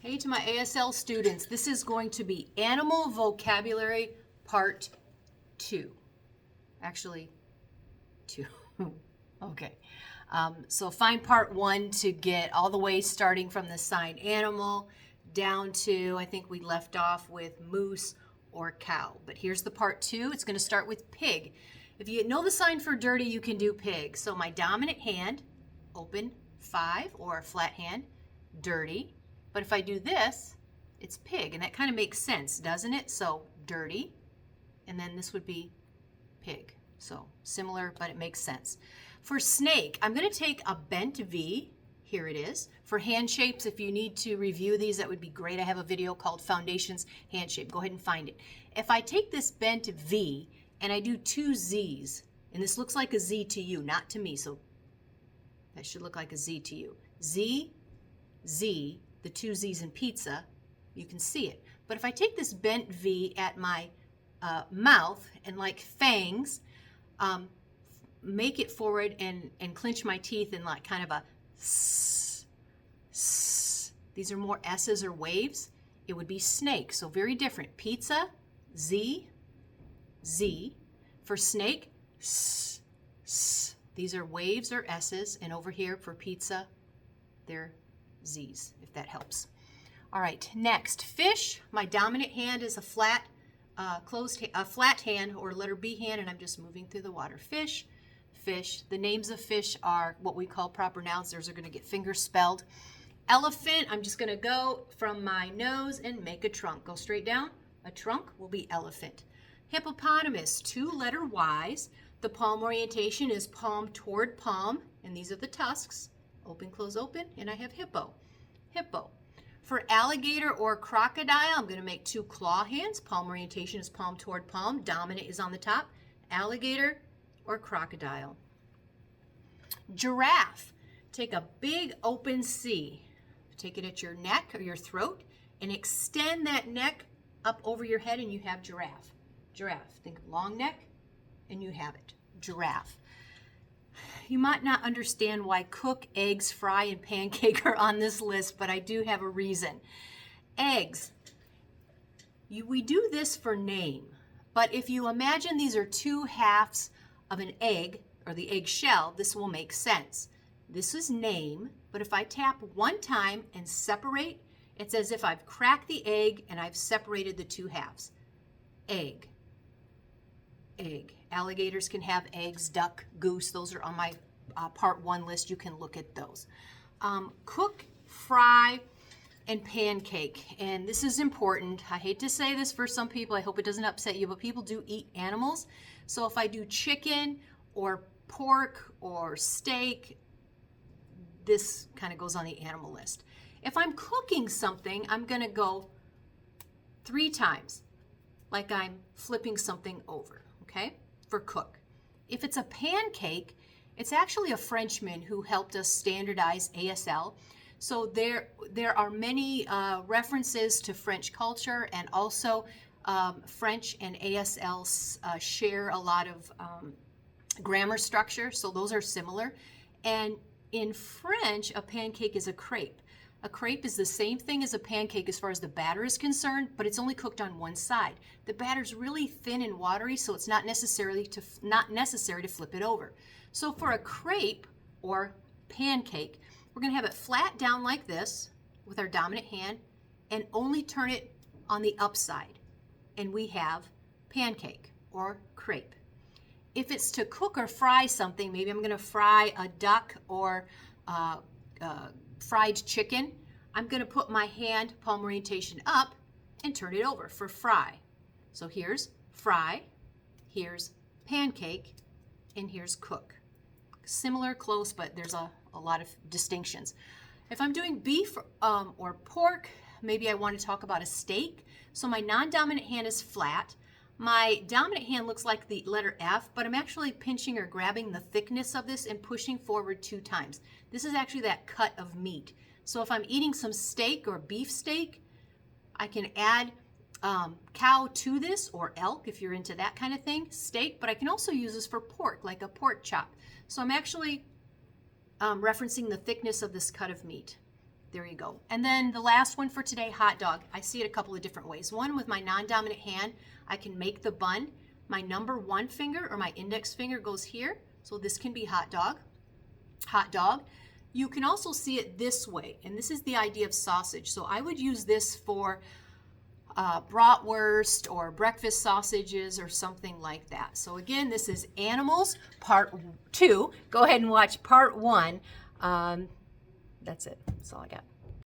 Hey to my ASL students, this is going to be Animal Vocabulary Part 2. Actually, 2. Okay. So find Part 1 to get all the way starting from the sign animal down to, I think we left off with moose or cow. But here's the Part 2. It's going to start with pig. If you know the sign for dirty, you can do pig. So my dominant hand, open 5, or flat hand, dirty. But if I do this, it's pig, and that kind of makes sense, doesn't it? So dirty, and then this would be pig. So similar, but it makes sense. For snake, I'm going to take a bent V. Here it is. For hand shapes, if you need to review these, that would be great. I have a video called Foundations Hand Shape. Go ahead and find it. If I take this bent V and I do 2 Z's, and this looks like a Z to you, not to me, so that should look like a Z to you. Z, Z, the 2 Z's in pizza, you can see it. But if I take this bent V at my mouth and like fangs, make it forward and clench my teeth in like kind of a S, S. These are more S's or waves. It would be snake, so very different. Pizza, Z, Z. For snake, S, S. These are waves or S's, and over here for pizza, they're Z's, if that helps. All right, next, fish. My dominant hand is a flat, flat hand, or letter B hand, and I'm just moving through the water. Fish, fish. The names of fish are what we call proper nouns. Those are going to get finger spelled. Elephant, I'm just going to go from my nose and make a trunk. Go straight down. A trunk will be elephant. Hippopotamus, 2 letter Y's. The palm orientation is palm toward palm, and these are the tusks. Open, close, open, and I have hippo. Hippo. For alligator or crocodile, I'm going to make 2 claw hands. Palm orientation is palm toward palm. Dominant is on the top. Alligator or crocodile. Giraffe. Take a big open C. Take it at your neck or your throat and extend that neck up over your head, and you have giraffe. Giraffe. Think of long neck, and you have it. Giraffe. You might not understand why cook, eggs, fry, and pancake are on this list, but I do have a reason. Eggs. We do this for name, but if you imagine these are 2 halves of an egg, or the egg shell, this will make sense. This is name, but if I tap 1 time and separate, it's as if I've cracked the egg and I've separated the 2 halves. Egg. Egg. Alligators can have eggs, duck, goose. Those are on my part 1 list. You can look at those. Cook, fry, and pancake. And this is important. I hate to say this for some people. I hope it doesn't upset you, but people do eat animals. So if I do chicken or pork or steak, this kind of goes on the animal list. If I'm cooking something, I'm going to go 3 times, like I'm flipping something over. Okay, for cook. If it's a pancake, it's actually a Frenchman who helped us standardize ASL. So there are many references to French culture, and also French and ASL share a lot of grammar structure, so those are similar. And in French, a pancake is a crepe. A crepe is the same thing as a pancake as far as the batter is concerned, but it's only cooked on one side. The batter's really thin and watery, so it's not necessary to flip it over. So for a crepe or pancake, we're going to have it flat down like this with our dominant hand and only turn it on the upside, and we have pancake or crepe. If it's to cook or fry something, maybe I'm going to fry a duck or fried chicken, I'm going to put my hand palm orientation up and turn it over for fry. So here's fry, here's pancake, and here's cook. Similar, close, but there's a lot of distinctions. If I'm doing beef or pork, maybe I want to talk about a steak. So my non-dominant hand is flat. My dominant hand looks like the letter F, but I'm actually pinching or grabbing the thickness of this and pushing forward 2 times. This is actually that cut of meat. So if I'm eating some steak or beef steak, I can add cow to this, or elk if you're into that kind of thing, steak, but I can also use this for pork, like a pork chop. So I'm actually referencing the thickness of this cut of meat. There you go. And then the last one for today, hot dog. I see it a couple of different ways. One, with my non-dominant hand, I can make the bun. My number 1 finger or my index finger goes here. So this can be hot dog. Hot dog. You can also see it this way, and this is the idea of sausage. So I would use this for bratwurst or breakfast sausages or something like that. So again, this is Animals Part 2. Go ahead and watch Part 1. That's it. That's all I got.